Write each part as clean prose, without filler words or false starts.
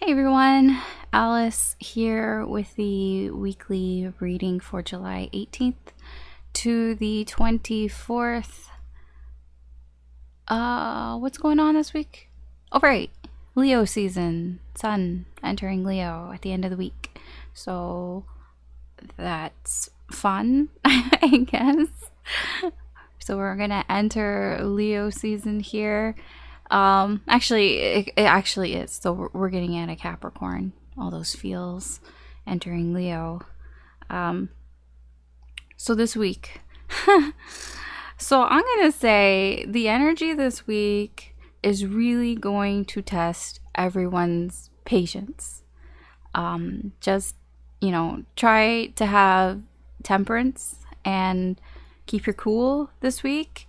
Hi everyone, Alice here with the weekly reading for July 18th to the 24th. What's going on this week? Oh right, Leo season, Sun entering Leo at the end of the week. So that's fun, I guess. So we're gonna enter Leo season here. Actually, it actually is. So we're getting at a Capricorn. All those feels entering Leo. So this week. So I'm going to say the energy this week is really going to test everyone's patience. Just, try to have temperance and keep your cool this week.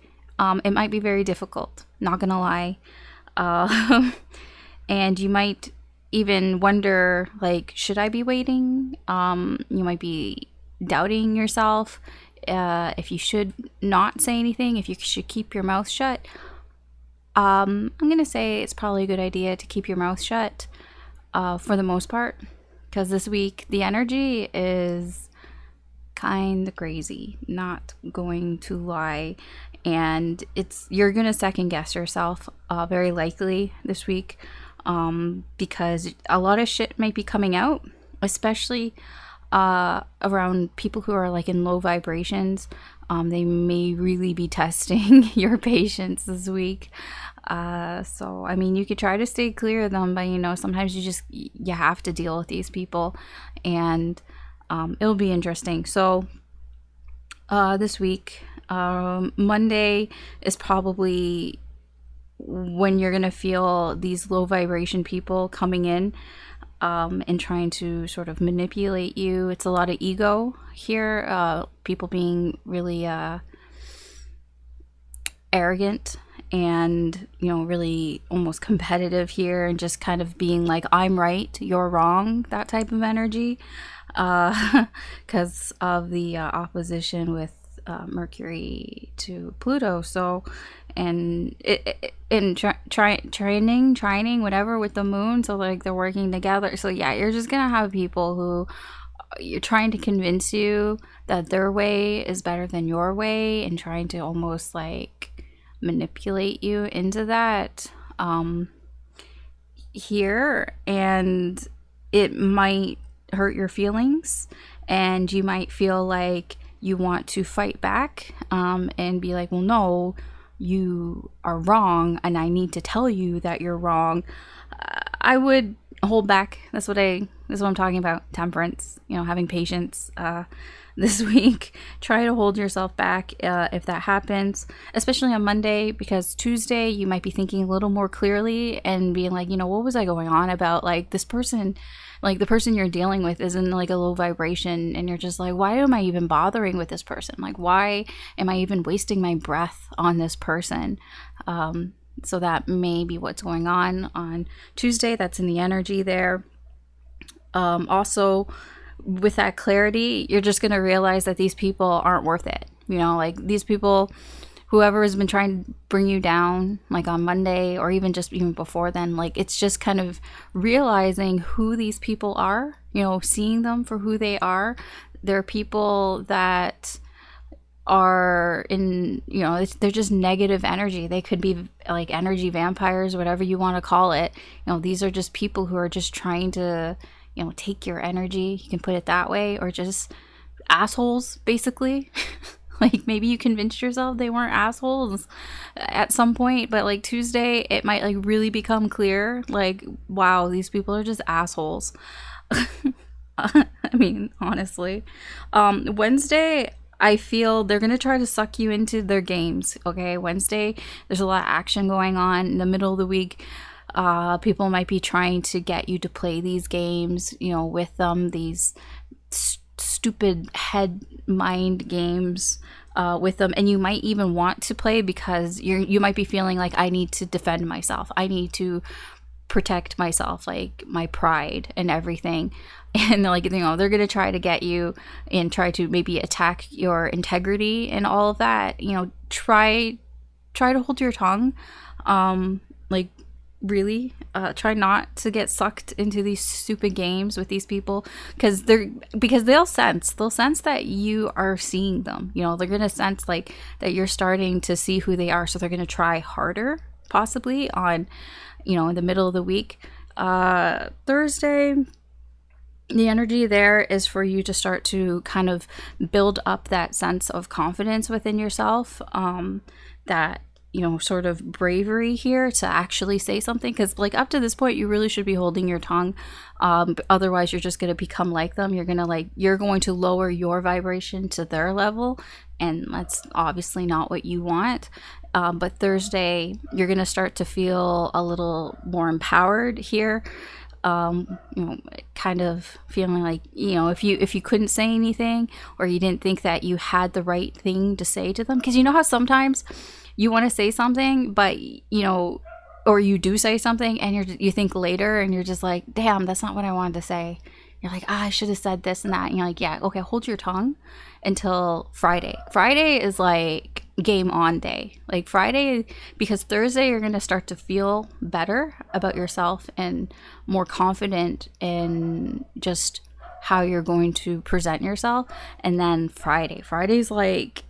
It might be very difficult, not gonna lie. And you might even wonder, like, should I be waiting? You might be doubting yourself if you should not say anything, if you should keep your mouth shut. I'm gonna say it's probably a good idea to keep your mouth shut for the most part, because this week the energy is kind of crazy, not going to lie. And you're gonna second guess yourself very likely this week, because a lot of shit might be coming out, especially around people who are like in low vibrations. They may really be testing your patience this week. So I mean, you could try to stay clear of them, but sometimes you have to deal with these people, and it'll be interesting. So this week, Monday is probably when you're gonna feel these low vibration people coming in and trying to sort of manipulate you. It's a lot of ego here, people being really arrogant and really almost competitive here, and just kind of being like, I'm right, you're wrong, that type of energy, because of the opposition with Mercury to Pluto. So, and trining whatever with the moon, so like they're working together. So yeah, you're just gonna have people who you're trying to convince you that their way is better than your way, and trying to almost like manipulate you into that here. And it might hurt your feelings, and you might feel like you want to fight back and be like, well, no, you are wrong, and I need to tell you that you're wrong. I would hold back. That's what I'm talking about. Temperance, having patience this week. Try to hold yourself back if that happens, especially on Monday, because Tuesday you might be thinking a little more clearly and being like, what was I going on about? Like, this person, like the person you're dealing with is in like a low vibration, and you're just like, why am I even bothering with this person? Like, why am I even wasting my breath on this person? So that may be what's going on Tuesday. That's in the energy there. Also, with that clarity, you're just going to realize that these people aren't worth it. Like these people, whoever has been trying to bring you down, like on Monday or even before then, like it's just kind of realizing who these people are, seeing them for who they are. They're people that are in, they're just negative energy. They could be like energy vampires, whatever you want to call it. These are just people who are just trying to take your energy, you can put it that way, or just assholes, basically. Like, maybe you convinced yourself they weren't assholes at some point, but like Tuesday, it might like really become clear, like, wow, these people are just assholes. I mean, honestly. Wednesday, I feel they're going to try to suck you into their games, okay? Wednesday, there's a lot of action going on in the middle of the week. People might be trying to get you to play these games, with them, these stupid head mind games with them. And you might even want to play because you might be feeling like, I need to defend myself. I need to protect myself, like my pride and everything. And like, they're going to try to get you and try to maybe attack your integrity and all of that. Try to hold your tongue. Like, really try not to get sucked into these stupid games with these people, because they'll sense that you are seeing them. You know, they're gonna sense like that you're starting to see who they are, so they're gonna try harder, possibly on, you know, in the middle of the week. Thursday, the energy there is for you to start to kind of build up that sense of confidence within yourself, that, you know, sort of bravery here to actually say something, because like up to this point you really should be holding your tongue. Otherwise you're just going to become like them. You're going to lower your vibration to their level, and that's obviously not what you want. But Thursday you're going to start to feel a little more empowered here. You know, kind of feeling like, you know, if you couldn't say anything, or you didn't think that you had the right thing to say to them, because you know how sometimes you want to say something, but you know, or you do say something and you think later and you're just like, damn, that's not what I wanted to say. You're like, I should have said this and that. And you're like, yeah, okay, hold your tongue until Friday. Friday is like game on day. Like Friday, because Thursday you're going to start to feel better about yourself and more confident in just how you're going to present yourself. And then Friday's like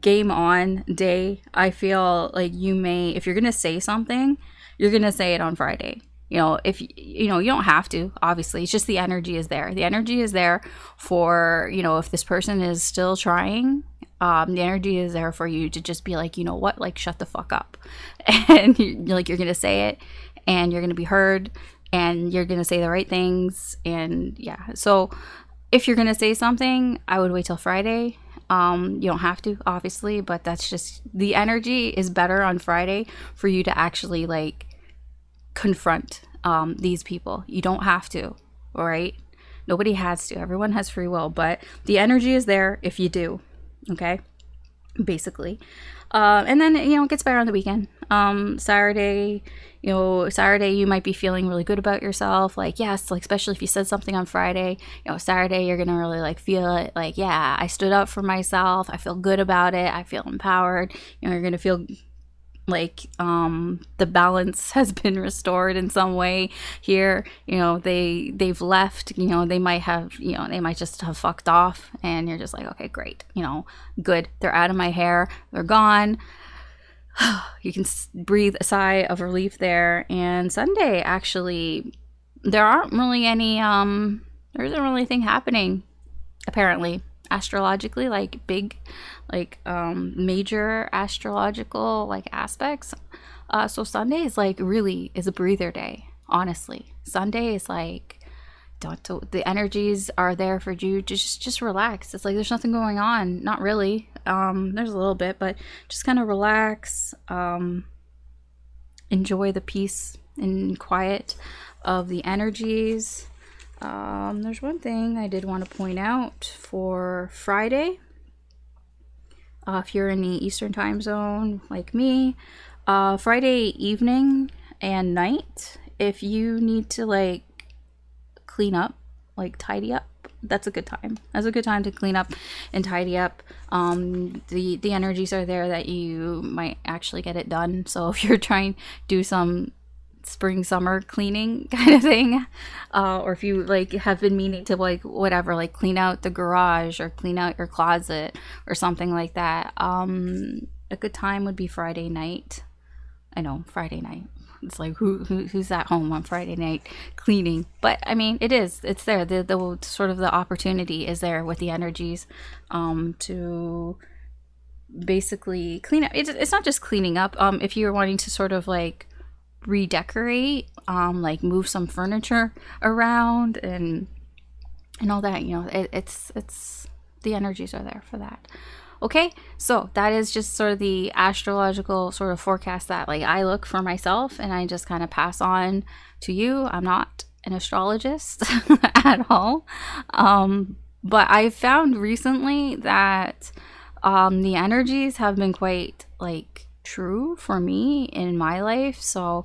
game on day. I feel like if you're going to say something, you're going to say it on Friday. You know, if you know, you don't have to, obviously. It's just the energy is there. The energy is there for, you know, if this person is still trying, the energy is there for you to just be like, you know what, like, shut the fuck up. And you're going to say it, and you're going to be heard, and you're going to say the right things. And yeah, so if you're going to say something, I would wait till Friday. You don't have to, obviously, but that's just, the energy is better on Friday for you to actually like confront these people. You don't have to, all right? Nobody has to. Everyone has free will, but the energy is there if you do, okay? Basically. And then, you know, it gets better on the weekend. Saturday you might be feeling really good about yourself. Like, yes, like, especially if you said something on Friday, you know, Saturday, you're going to really like feel it. Like, yeah, I stood up for myself. I feel good about it. I feel empowered. You know, you're going to feel like the balance has been restored in some way here. You know, they've left. You know, they might just have fucked off, and you're just like, okay, great, you know, good, they're out of my hair, they're gone. You can breathe a sigh of relief there. And Sunday, actually, there isn't really anything happening, apparently, astrologically, like big, like major astrological like aspects. So Sunday is like really is a breather day. Honestly, Sunday is like, the energies are there for you to just relax. It's like there's nothing going on. Not really. There's a little bit, but just kind of relax. Enjoy the peace and quiet of the energies. There's one thing I did want to point out for Friday. If you're in the Eastern time zone like me, Friday evening and night, if you need to like clean up, like tidy up, that's a good time. That's a good time to clean up and tidy up. The energies are there that you might actually get it done. So if you're trying to do some spring summer cleaning kind of thing, or if you like have been meaning to like whatever, like clean out the garage or clean out your closet or something like that, a good time would be Friday night. I know, Friday night, it's like who's at home on Friday night cleaning? But I mean, it's there. The sort of the opportunity is there with the energies to basically clean up. It's not just cleaning up. If you're wanting to sort of like redecorate, like move some furniture around and all that, you know, it's the energies are there for that. Okay, so that is just sort of the astrological sort of forecast that like I look for myself, and I just kind of pass on to you. I'm not an astrologist at all, but I found recently that the energies have been quite like true for me in my life. So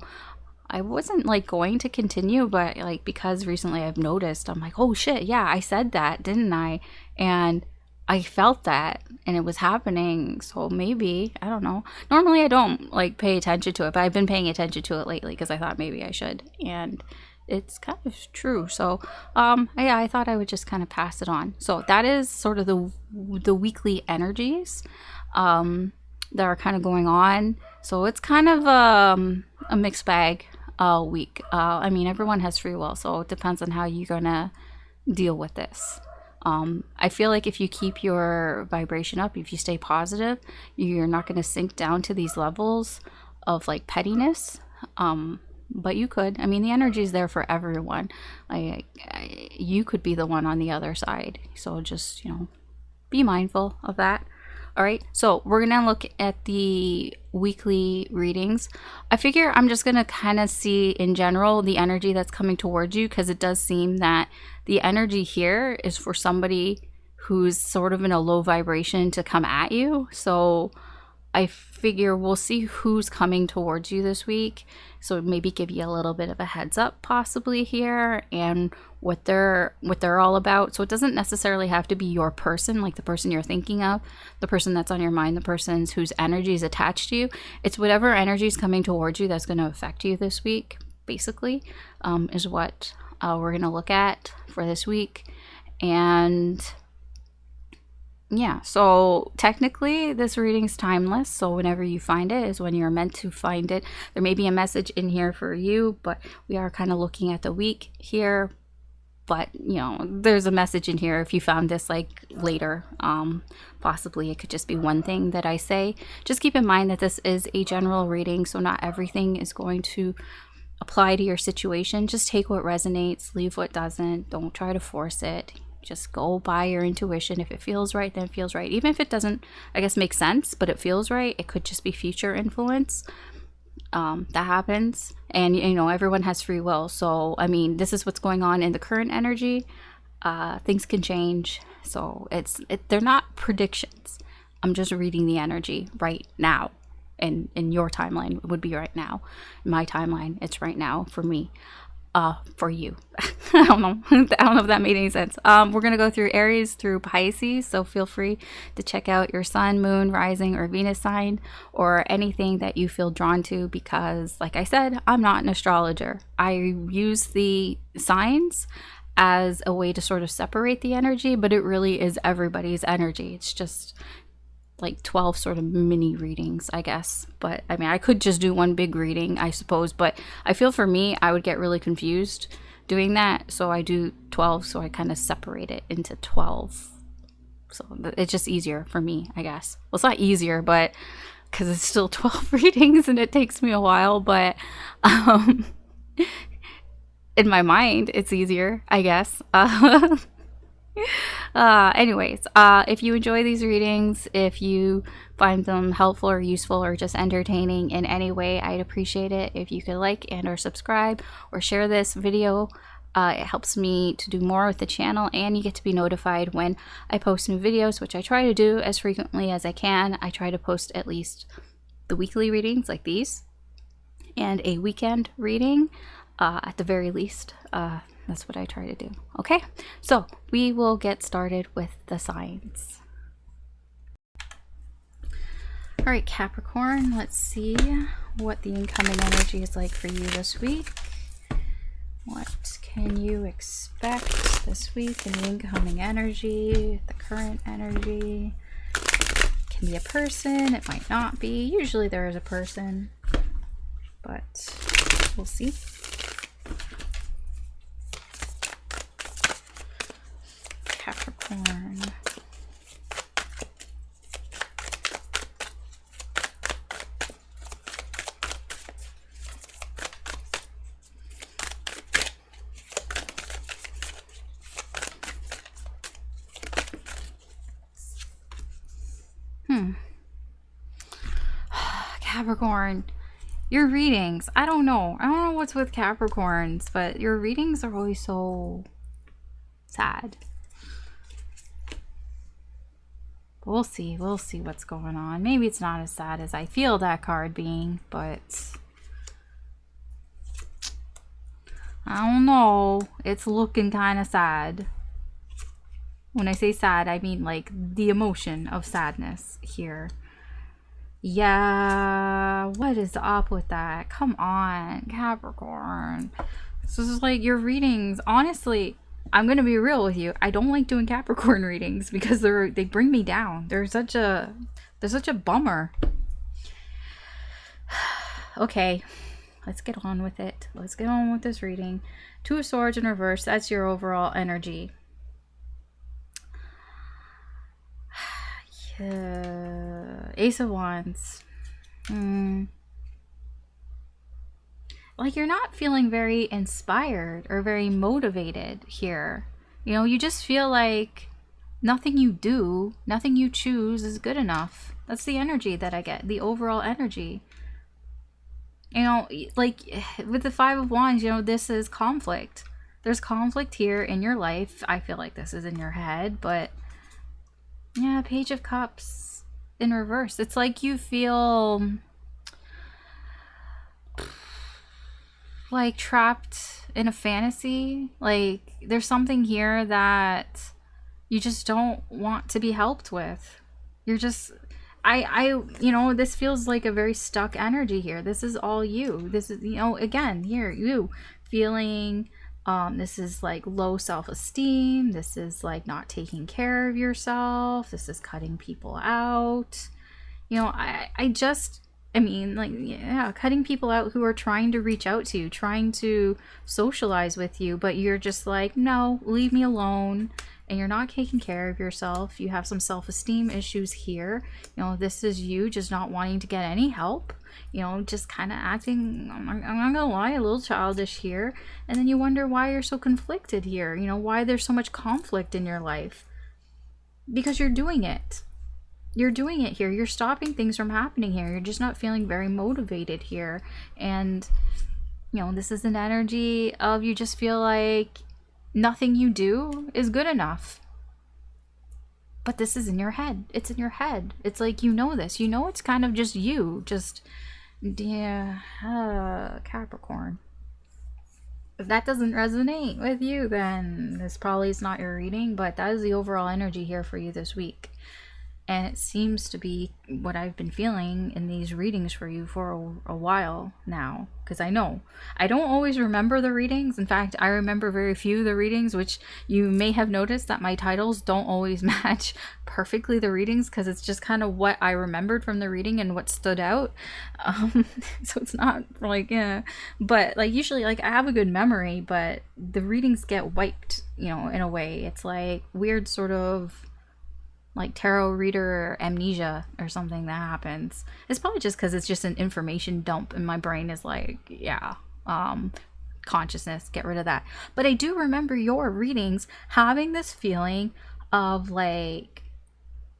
I wasn't like going to continue, but like because recently I've noticed, I'm like, oh shit, yeah, I said that, didn't I? And I felt that and it was happening. So maybe, I don't know. Normally I don't like pay attention to it, but I've been paying attention to it lately because I thought maybe I should. And it's kind of true. So yeah, I thought I would just kind of pass it on. So that is sort of the weekly energies that are kind of going on. So it's kind of a mixed bag week. I mean, everyone has free will, so it depends on how you're gonna deal with this. I feel like if you keep your vibration up, if you stay positive, you're not going to sink down to these levels of like pettiness. But you could. I mean, the energy is there for everyone. You could be the one on the other side. So just, you know, be mindful of that. All right, so we're gonna look at the weekly readings. I figure I'm just gonna kind of see in general the energy that's coming towards you, because it does seem that the energy here is for somebody who's sort of in a low vibration to come at you. So I figure we'll see who's coming towards you this week. So maybe give you a little bit of a heads up possibly here and what they're all about. So it doesn't necessarily have to be your person, like the person you're thinking of, the person that's on your mind, the person whose energy is attached to you. It's whatever energy is coming towards you that's going to affect you this week, basically, is what we're going to look at for this week. And yeah, so technically this reading's timeless, so whenever you find it is when you're meant to find it. There may be a message in here for you, but we are kind of looking at the week here. But you know, there's a message in here if you found this like later. Possibly it could just be one thing that I say. Just keep in mind that this is a general reading, so not everything is going to apply to your situation. Just take what resonates, leave what doesn't. Don't try to force it. Just go by your intuition. If it feels right, then it feels right. Even if it doesn't, I guess, make sense, but it feels right, it could just be future influence. That happens. And, you know, everyone has free will. So, I mean, this is what's going on in the current energy. Things can change. So they're not predictions. I'm just reading the energy right now. And in your timeline, it would be right now. In my timeline, it's right now for me. For you. I don't know if that made any sense. We're going to go through Aries through Pisces, so feel free to check out your sun, moon, rising, or Venus sign, or anything that you feel drawn to, because like I said, I'm not an astrologer. I use the signs as a way to sort of separate the energy, but it really is everybody's energy. It's just like 12 sort of mini readings, I guess. But I mean, I could just do one big reading, I suppose, but I feel for me, I would get really confused doing that. So I do 12, so I kind of separate it into 12. So it's just easier for me, I guess. Well, it's not easier, but because it's still 12 readings and it takes me a while, but in my mind, it's easier, I guess. Anyways, if you enjoy these readings, if you find them helpful or useful or just entertaining in any way, I'd appreciate it if you could like and or subscribe or share this video. It helps me to do more with the channel, and you get to be notified when I post new videos, which I try to do as frequently as I can. I try to post at least the weekly readings like these and a weekend reading at the very least. That's what I try to do. Okay, so we will get started with the signs. All right, Capricorn, let's see what the incoming energy is like for you this week. What can you expect this week in the incoming energy, the current energy? It can be a person, it might not be. Usually there is a person, but we'll see. Capricorn. Capricorn, your readings. I don't know what's with Capricorns, but your readings are always so sad. We'll see what's going on. Maybe it's not as sad as I feel that card being, but I don't know. It's looking kind of sad. When I say sad, I mean like the emotion of sadness here. Yeah, what is up with that? Come on, Capricorn. So this is like your readings. Honestly, I'm gonna be real with you. I don't like doing Capricorn readings because they bring me down. They're such a bummer. Okay, let's get on with it. Let's get on with this reading. Two of Swords in reverse. That's your overall energy. Ace of Wands. Like you're not feeling very inspired or very motivated here. You know, you just feel like nothing you do, nothing you choose is good enough. That's the energy that I get, the overall energy. You know, like with the Five of Wands, you know, this is conflict. There's conflict here in your life. I feel like this is in your head, but yeah, Page of Cups in reverse. It's like you feel like trapped in a fantasy. Like there's something here that you just don't want to be helped with. You're just you know, this feels like a very stuck energy here. This is all you. This is, you know, again, here, you feeling, this is like low self-esteem. This is like not taking care of yourself. This is cutting people out. You know, I mean, like, yeah, cutting people out who are trying to reach out to you, trying to socialize with you, but you're just like, no, leave me alone. And you're not taking care of yourself. You have some self-esteem issues here. You know, this is you just not wanting to get any help. You know, just kind of acting, I'm not gonna lie, a little childish here. And then you wonder why you're so conflicted here. You know, why there's so much conflict in your life. Because you're doing it. You're doing it here. You're stopping things from happening here. You're just not feeling very motivated here. And, you know, this is an energy of you just feel like nothing you do is good enough. But this is in your head. It's in your head. It's like, you know this. You know it's kind of just you. Just, yeah, Capricorn. If that doesn't resonate with you, then this probably is not your reading. But that is the overall energy here for you this week. And it seems to be what I've been feeling in these readings for you for a while now. Because I know I don't always remember the readings. In fact, I remember very few of the readings, which you may have noticed that my titles don't always match perfectly the readings, because it's just kind of what I remembered from the reading and what stood out. So it's not like, yeah. But like usually, like I have a good memory, but the readings get wiped, you know, in a way. It's like weird sort of like tarot reader amnesia or something that happens. It's probably just because it's just an information dump and my brain is like, yeah, consciousness, get rid of that. But I do remember your readings having this feeling of like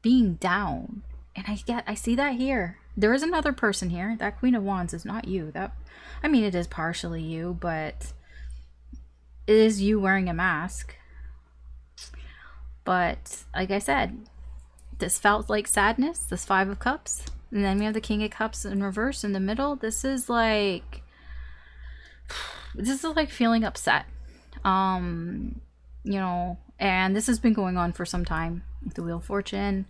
being down, and I see that here. There is another person here. That Queen of Wands is not you. That, I mean, it is partially you, but it is you wearing a mask. But like I said, this felt like sadness, this Five of Cups. And then we have the King of Cups in reverse in the middle. This is like feeling upset. You know, and this has been going on for some time with the Wheel of Fortune.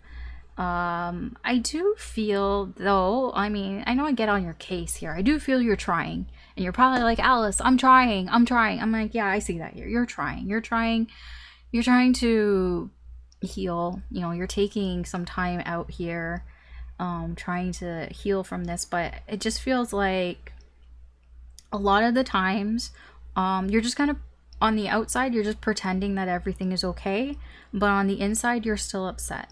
I do feel, though, I mean, I know I get on your case here. I do feel you're trying. And you're probably like, Alice, I'm trying. I'm like, yeah, I see that here. You're trying to heal. You know, you're taking some time out here, trying to heal from this, but it just feels like a lot of the times you're just kind of on the outside, you're just pretending that everything is okay, but on the inside you're still upset.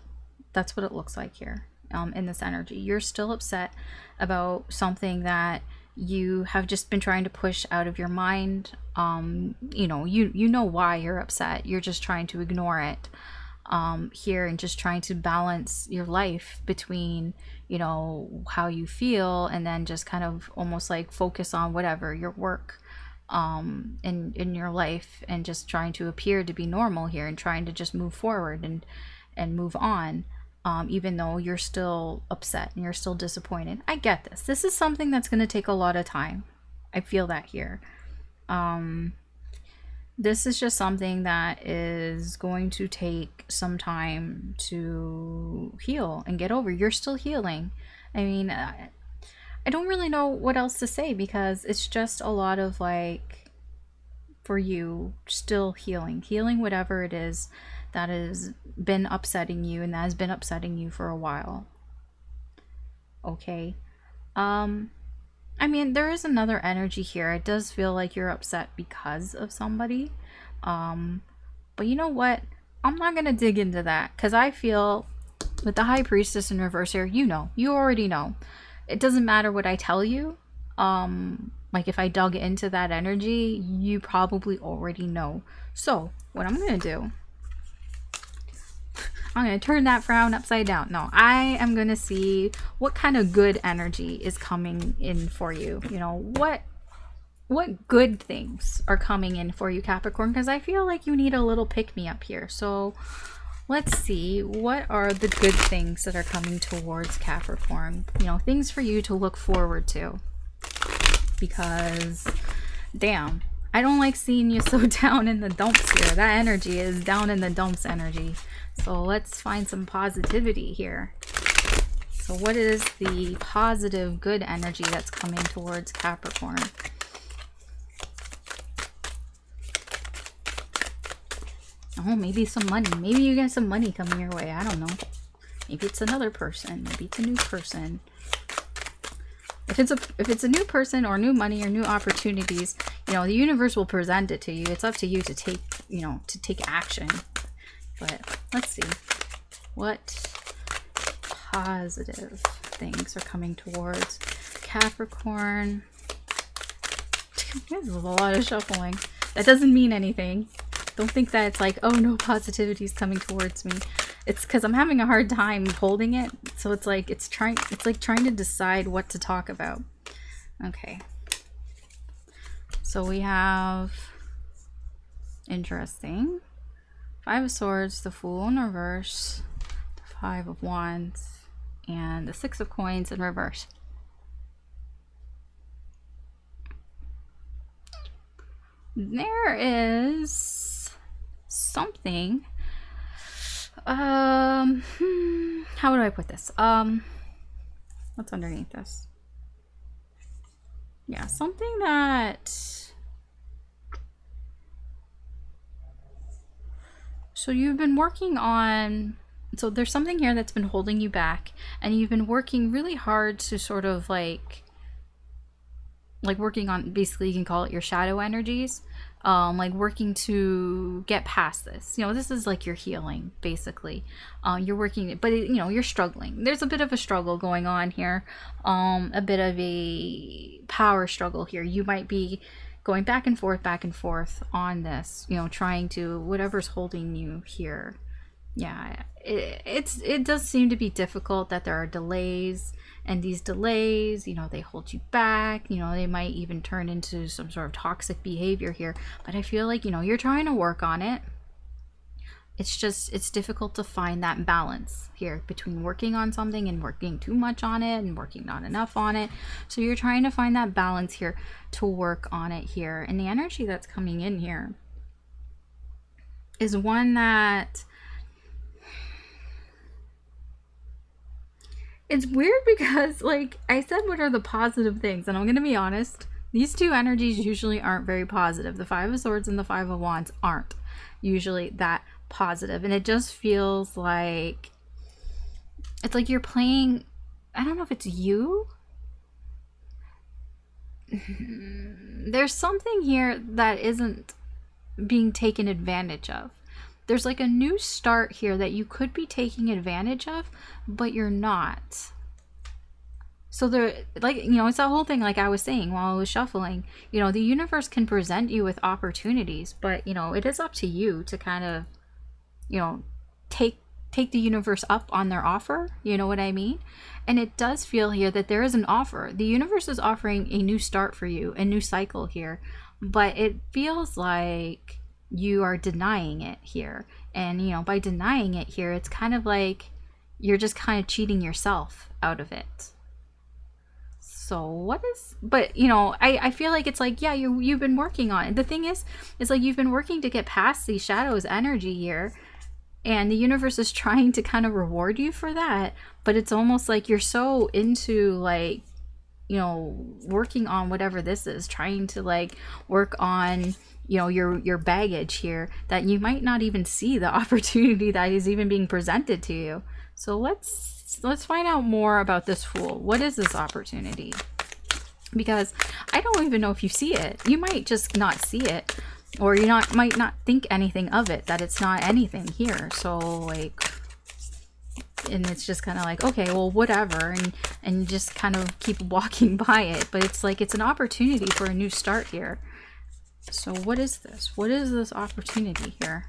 That's what it looks like here, in this energy. You're still upset about something that you have just been trying to push out of your mind. You know, you know why you're upset. You're just trying to ignore it here, and just trying to balance your life between, you know, how you feel, and then just kind of almost like focus on whatever your work in your life, and just trying to appear to be normal here, and trying to just move forward and move on, even though you're still upset and you're still disappointed. I get this. This is something that's going to take a lot of time. I feel that here. This is just something that is going to take some time to heal and get over. You're still healing. I mean, I don't really know what else to say, because it's just a lot of like, for you, still healing whatever it is that has been upsetting you, and that has been upsetting you for a while. Okay. I mean, there is another energy here. It does feel like you're upset because of somebody. But you know what? I'm not going to dig into that, because I feel with the High Priestess in reverse here, you already know. It doesn't matter what I tell you. Like if I dug into that energy, you probably already know. So what I'm going to do, I'm going to turn that frown upside down. No, I am going to see what kind of good energy is coming in for you. You know, what good things are coming in for you, Capricorn, because I feel like you need a little pick-me-up here. So let's see, what are the good things that are coming towards Capricorn? You know, things for you to look forward to. Because, damn, I don't like seeing you so down in the dumps here. That energy is down in the dumps energy. So let's find some positivity here. So what is the positive, good energy that's coming towards Capricorn? Oh, maybe some money. Maybe you get some money coming your way. I don't know. Maybe it's another person. Maybe it's a new person. If it's a new person or new money or new opportunities, you know, the universe will present it to you. It's up to you to take, you know, to take action. But let's see. What positive things are coming towards Capricorn? This is a lot of shuffling. That doesn't mean anything. Don't think that it's like, oh no, positivity is coming towards me. It's because I'm having a hard time holding it. So it's like like trying to decide what to talk about. Okay. So we have, interesting, Five of Swords, the Fool in reverse, the Five of Wands, and the Six of Coins in reverse. There is something. How do I put this? What's underneath this? Yeah, something that. So you've been working on. So there's something here that's been holding you back, and you've been working really hard to sort of like working on, basically you can call it your shadow energies, like working to get past this. You know, this is like your healing, basically. You're working, but you know, you're struggling. There's a bit of a struggle going on here, a bit of a power struggle here. You might be going back and forth on this, you know, trying to, whatever's holding you here. Yeah, it does seem to be difficult, that there are delays, and these delays, you know, they hold you back. You know, they might even turn into some sort of toxic behavior here. But I feel like, you know, you're trying to work on it. It's just, it's difficult to find that balance here between working on something and working too much on it and working not enough on it. So you're trying to find that balance here to work on it here. And the energy that's coming in here is one that, it's weird because, like I said, what are the positive things? And I'm going to be honest, these two energies usually aren't very positive. The Five of Swords and the Five of Wands aren't usually that positive. And it just feels like, it's like you're playing, I don't know if it's you. There's something here that isn't being taken advantage of. There's like a new start here that you could be taking advantage of, but you're not. So there, like, you know, it's that whole thing, like I was saying while I was shuffling, you know, the universe can present you with opportunities, but, you know, it is up to you to kind of, you know, take the universe up on their offer. You know what I mean? And it does feel here that there is an offer. The universe is offering a new start for you, a new cycle here, but it feels like you are denying it here. And, you know, by denying it here, it's kind of like you're just kind of cheating yourself out of it. So what is, but you know, I feel like it's like, yeah, you've been working on it. The thing is, it's like you've been working to get past the shadows energy here, and the universe is trying to kind of reward you for that. But it's almost like you're so into like, you know, working on whatever this is, trying to like work on, you know, your baggage here, that you might not even see the opportunity that is even being presented to you. So let's find out more about this Fool. What is this opportunity? Because I don't even know if you see it. You might just not see it, or you might not think anything of it, that it's not anything here. So like, and it's just kind of like, okay, well, whatever, and you just kind of keep walking by it. But it's like, it's an opportunity for a new start here. So what is this? What is this opportunity here?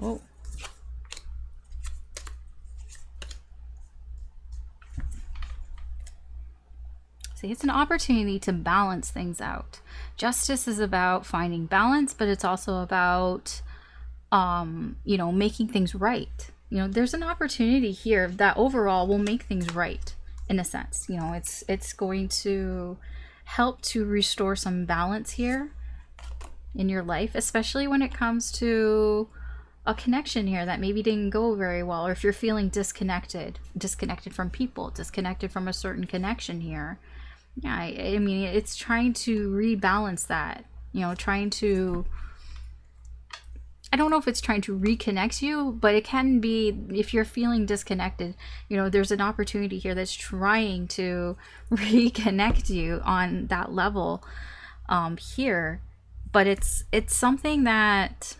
Oh. See, it's an opportunity to balance things out. Justice is about finding balance, but it's also about, you know, making things right. You know, there's an opportunity here that overall will make things right, in a sense. You know, it's going to help to restore some balance here in your life, especially when it comes to a connection here that maybe didn't go very well, or if you're feeling disconnected from people, disconnected from a certain connection here. Yeah, I mean, it's trying to rebalance that, you know, trying to, I don't know if it's trying to reconnect you, but it can be, if you're feeling disconnected, you know, there's an opportunity here that's trying to reconnect you on that level here. But it's something that,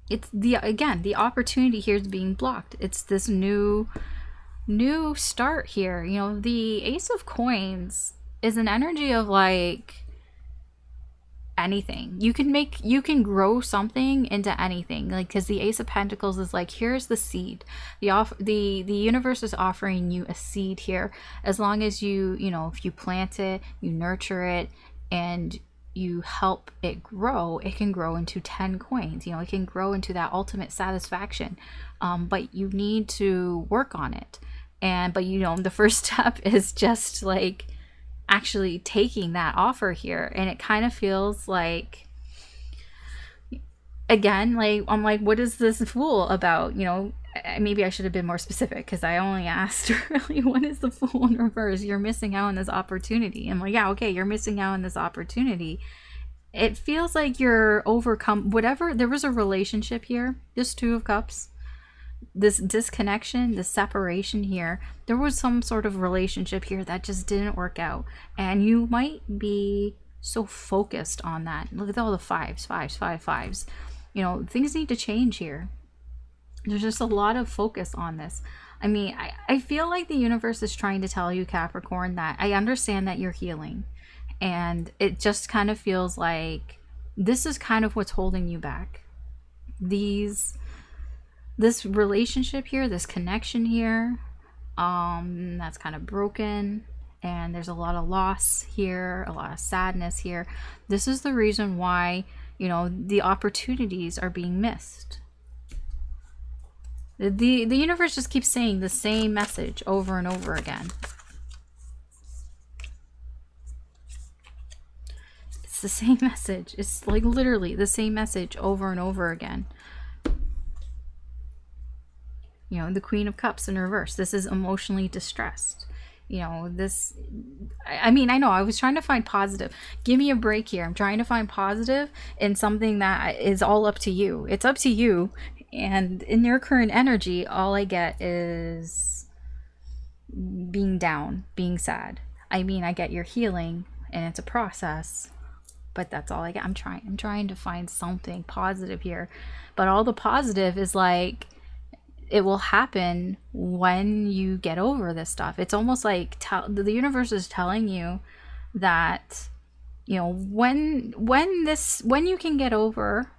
it's the opportunity here is being blocked. It's this new start here. You know, the Ace of Coins is an energy of like anything. You can grow something into anything, like, because the Ace of Pentacles is like, here's the seed. The universe is offering you a seed here. As long as you know, if you plant it, you nurture it, and you help it grow, it can grow into 10 coins. You know, it can grow into that ultimate satisfaction. But you need to work on it. But you know, the first step is just like actually taking that offer here. And it kind of feels like, again, like, I'm like, what is this Fool about? You know, maybe I should have been more specific, because I only asked really, what is the Fool in reverse? You're missing out on this opportunity. I'm like, yeah, okay, you're missing out on this opportunity. It feels like you're overcome, whatever. There was a relationship here, this Two of Cups, this disconnection, this separation here. There was some sort of relationship here that just didn't work out, and you might be so focused on that. Look at all the fives. You know, things need to change here. There's just a lot of focus on this. I mean, I feel like the universe is trying to tell you, Capricorn, that I understand that you're healing, and it just kind of feels like this is kind of what's holding you back. This relationship here, this connection here, that's kind of broken, and there's a lot of loss here, a lot of sadness here. This is the reason why, you know, the opportunities are being missed. The universe just keeps saying the same message over and over again. It's the same message. It's like literally the same message over and over again. You know, the Queen of Cups in reverse. This is emotionally distressed. You know, this, I mean, I know I was trying to find positive. Give me a break here. I'm trying to find positive in something that is all up to you. It's up to you. And in your current energy, all I get is being down, being sad. I mean, I get your healing, and it's a process, but that's all I get. I'm trying to find something positive here. But all the positive is like, it will happen when you get over this stuff. It's almost like the universe is telling you that, you know, when you can get over,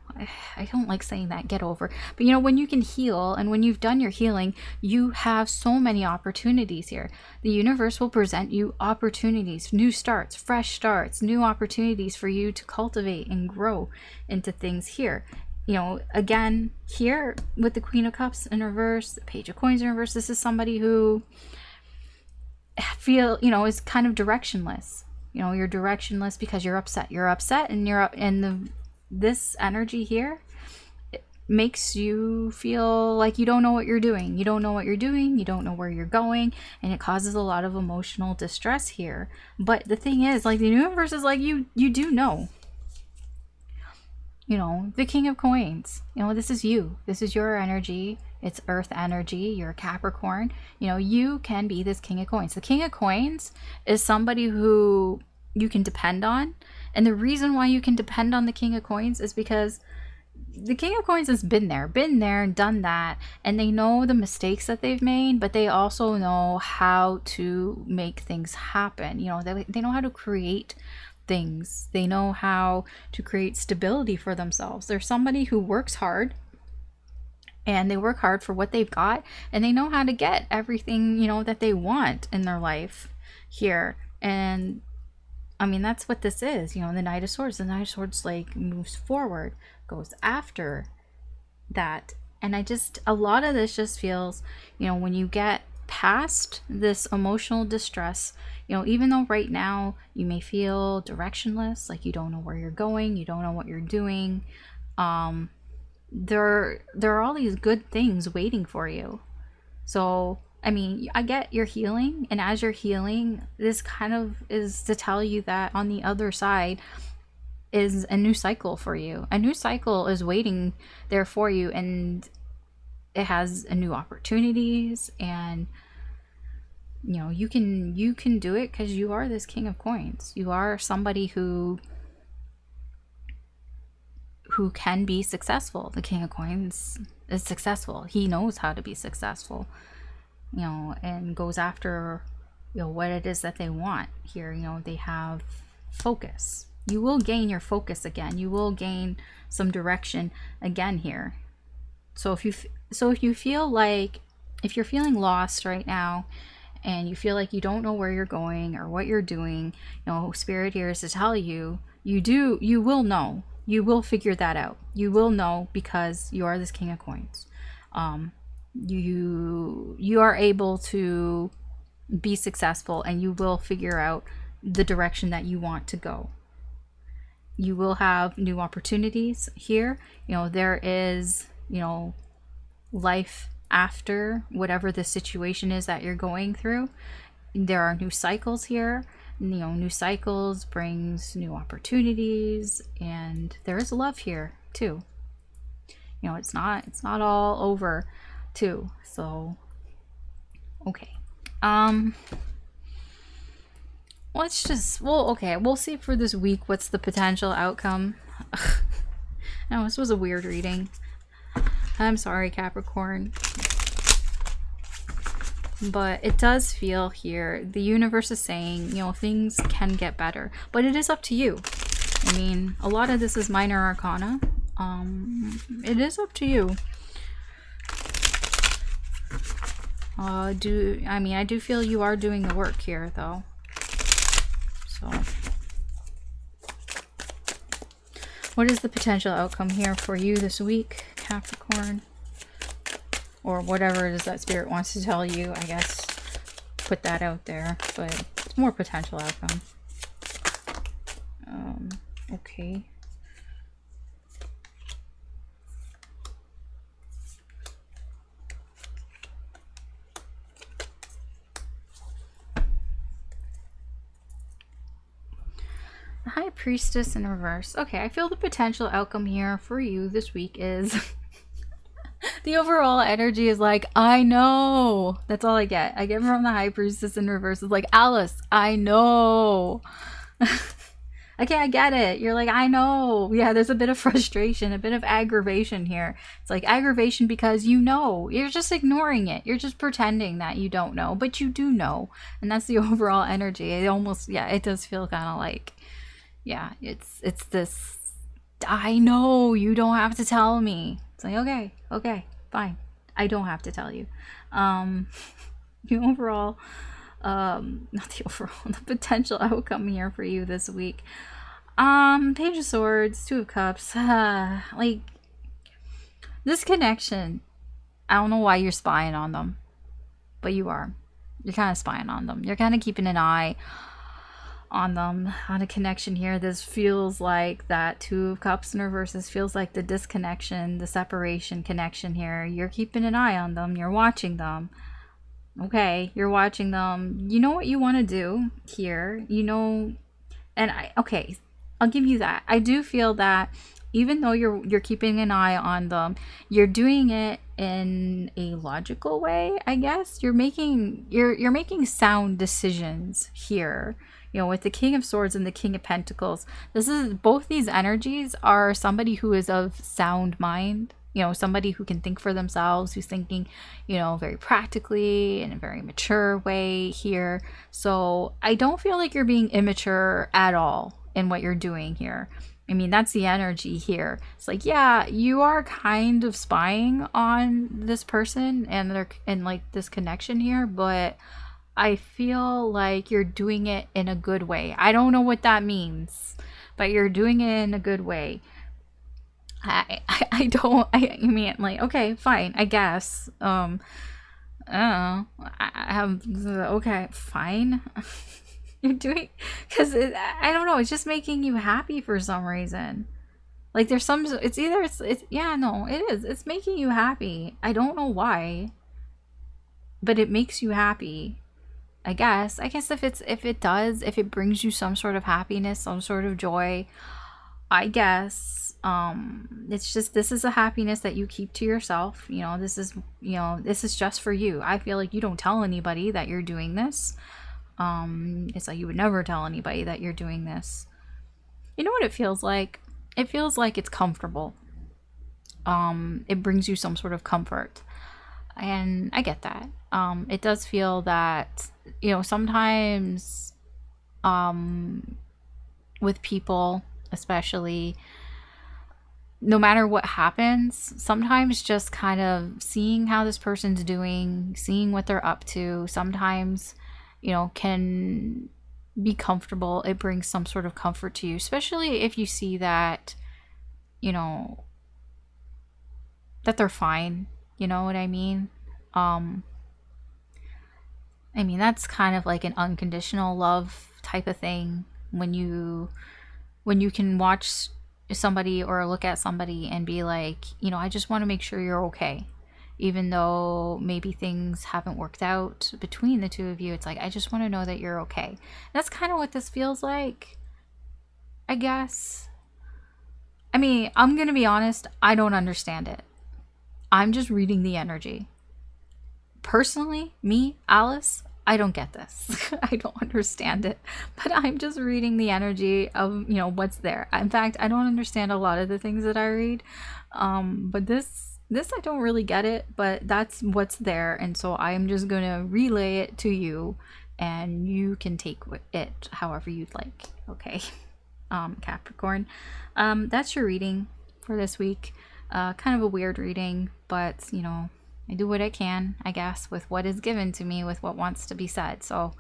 I don't like saying that, get over, but you know, when you can heal, and when you've done your healing, you have so many opportunities here. The universe will present you opportunities, new starts, fresh starts, new opportunities for you to cultivate and grow into things here. You know, again, here with the Queen of Cups in reverse, the Page of Coins in reverse, this is somebody who is kind of directionless. You know, you're directionless because you're upset. You're upset, and this energy here makes you feel like you don't know what you're doing. You don't know what you're doing. You don't know where you're going, and it causes a lot of emotional distress here. But the thing is, like, the universe is like, you do know. You know, the King of Coins. You know, this is you. This is your energy. It's earth energy. You're a Capricorn. You know, you can be this King of Coins. The King of Coins is somebody who you can depend on. And the reason why you can depend on the King of Coins is because the King of Coins has been there and done that. And they know the mistakes that they've made, but they also know how to make things happen. You know, they know how to create things. They know how to create stability for themselves. They're somebody who works hard, and they work hard for what they've got, and they know how to get everything, you know, that they want in their life here. And I mean, that's what this is. You know, the Knight of Swords. The Knight of Swords, like, moves forward, goes after that. And a lot of this just feels, you know, when you get past this emotional distress, you know, even though right now you may feel directionless, like you don't know where you're going, you don't know what you're doing, there are all these good things waiting for you. So I mean, I get you're healing, and as you're healing, this kind of is to tell you that on the other side is a new cycle for you. A new cycle is waiting there for you, and it has a new opportunities, and you know, you can do it because you are this King of Coins. You are somebody who can be successful. The King of Coins is successful. He knows how to be successful, you know, and goes after, you know, what it is that they want here. You know, they have focus. You will gain your focus again. You will gain some direction again here. So if you feel like, if you're feeling lost right now, and you feel like you don't know where you're going or what you're doing, you know, Spirit here is to tell you, you will know. You will figure that out. You will know, because you are this King of Coins. You are able to be successful, and you will figure out the direction that you want to go. You will have new opportunities here. You know, there is, you know, life after whatever the situation is that you're going through. There are new cycles here. You know, new cycles brings new opportunities, and there is love here too. You know, it's not all over too. So okay, we'll see for this week what's the potential outcome. No, this was a weird reading. I'm sorry, Capricorn. But it does feel here, the universe is saying, you know, things can get better. But it is up to you. I mean, a lot of this is minor arcana. It is up to you. I do feel you are doing the work here, though. So, what is the potential outcome here for you this week, Capricorn? Or whatever it is that Spirit wants to tell you, I guess. Put that out there, but it's more potential outcome. Okay. The High Priestess in reverse. Okay, I feel the potential outcome here for you this week is the overall energy is like, I know. That's all I get. I get from the High Priestess in reverse. It's like, Alice, I know. Okay, I get it. You're like, I know. Yeah, there's a bit of frustration, a bit of aggravation here. It's like aggravation because you know. You're just ignoring it. You're just pretending that you don't know, but you do know. And that's the overall energy. It almost, yeah, it does feel kind of like, yeah, it's this, I know, you don't have to tell me. It's like, okay, fine. I don't have to tell you. The overall, the potential outcome here for you this week. Page of Swords, Two of Cups, like, This connection, I don't know why you're spying on them, but you are. You're kind of spying on them. You're kind of keeping an eye on them, on a connection here. This feels like that Two of Cups in reverse. This feels like the disconnection, the separation connection here. You're keeping an eye on them. You're watching them. Okay, you're watching them. You know what you want to do here. You know, and okay, I'll give you that. I do feel that even though you're keeping an eye on them, you're doing it in a logical way, I guess. You're making sound decisions here. You know, with the King of Swords and the King of Pentacles, this is, both these energies are somebody who is of sound mind. You know, somebody who can think for themselves, who's thinking, you know, very practically in a very mature way here. So I don't feel like you're being immature at all in what you're doing here. I mean, that's the energy here. It's like, yeah, you are kind of spying on this person and like this connection here, but I feel like you're doing it in a good way. I don't know what that means, but you're doing it in a good way. I mean, like, okay, fine, I guess. Okay, fine. You're doing, because I don't know, it's just making you happy for some reason. Like there's some, it's yeah, no, it is. It's making you happy. I don't know why, but it makes you happy. I guess if it brings you some sort of happiness, some sort of joy, I guess it's just, this is a happiness that you keep to yourself. You know, this is just for you. I feel like you don't tell anybody that you're doing this. It's like you would never tell anybody that you're doing this. You know what it feels like? It feels like it's comfortable. It brings you some sort of comfort. And I get that. It does feel that, you know, sometimes with people, especially, no matter what happens, sometimes just kind of seeing how this person's doing, seeing what they're up to, sometimes, you know, can be comfortable. It brings some sort of comfort to you, especially if you see that, you know, that they're fine. You know what I mean? I mean, that's kind of like an unconditional love type of thing. When you can watch somebody or look at somebody and be like, you know, I just want to make sure you're okay. Even though maybe things haven't worked out between the two of you, it's like, I just want to know that you're okay. And that's kind of what this feels like, I guess. I mean, I'm going to be honest, I don't understand it. I'm just reading the energy. Personally, me, Alice, I don't get this. I don't understand it, but I'm just reading the energy of, you know, what's there. In fact, I don't understand a lot of the things that I read, but this I don't really get it, but that's what's there, and so I'm just gonna relay it to you, and you can take it however you'd like. Okay, Capricorn, that's your reading for this week. Kind of a weird reading, but you know, I do what I can, I guess, with what is given to me, with what wants to be said. So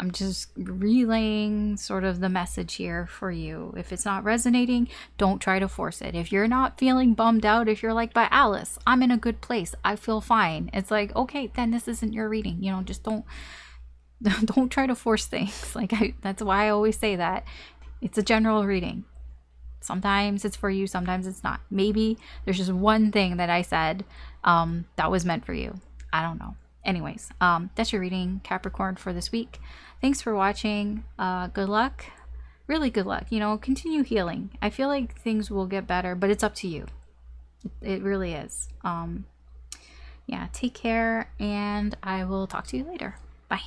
I'm just relaying sort of the message here for you. If it's not resonating, don't try to force it. If you're not feeling bummed out, if you're like, by Alice, I'm in a good place, I feel fine, it's like, okay, then this isn't your reading. You know, just don't try to force things. Like, that's why I always say that it's a general reading. Sometimes it's for you, sometimes it's not. Maybe there's just one thing that I said that was meant for you. I don't know. Anyways, that's your reading, Capricorn, for this week. Thanks for watching. Good luck. Really good luck. You know, continue healing. I feel like things will get better, but it's up to you. It really is. Yeah, take care, and I will talk to you later. Bye.